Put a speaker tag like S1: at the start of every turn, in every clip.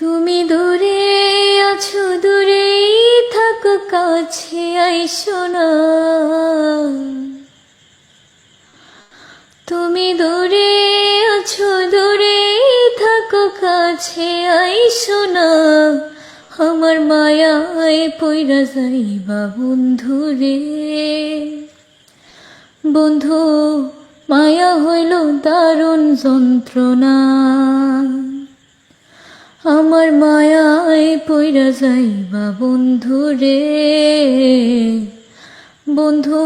S1: তুমি দূরে আছো, দূরেই থাকো, কাছে আইসো না। তুমি দূরে আছো, দূরেই থাকো, কাছে আইসো না। আমার মায়ায় পইরা যাইবা বন্ধু রে। বন্ধু, মায়া হইল দারুণ যন্ত্রণা। আমার মায়ায় পইরা যাইবা বন্ধু রে। বন্ধু,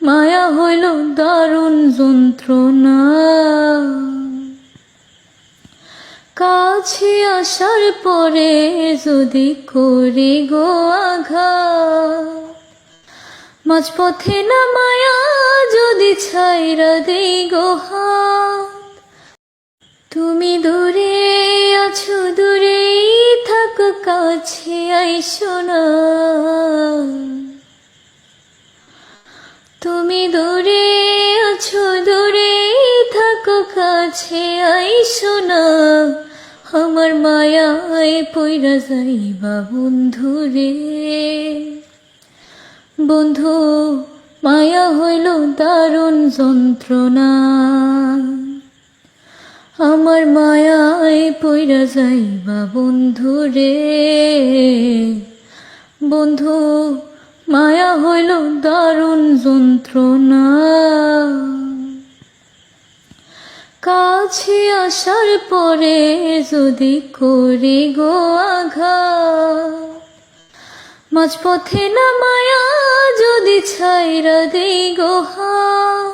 S1: মায়া হইল দারুণ যন্ত্রণা। কাছে আসার পরে যদি করি গো আঘাত, মাঝপথে নামায়া যদি ছাইরা দেই গো হাত। তুমি দূরে আছো, দূরেই থাকো, কাছে আইসো না। তুমি দূরে আছো, দূরেই থাকো, কাছে আইসো না। আমার মায়ায় পইরা যাইবা বন্ধু রে। বন্ধু, মায়া হইল দারুণ যন্ত্রণা। আমার মায়ায় পইরা যাইবা বন্ধু রে। বন্ধু, মায়া হইল দারুণ যন্ত্রণা। কাছে আসার পরে যদি করি গো আঘাত, মাঝপথে নামায়া যদি ছাইরা দেই গো হাত।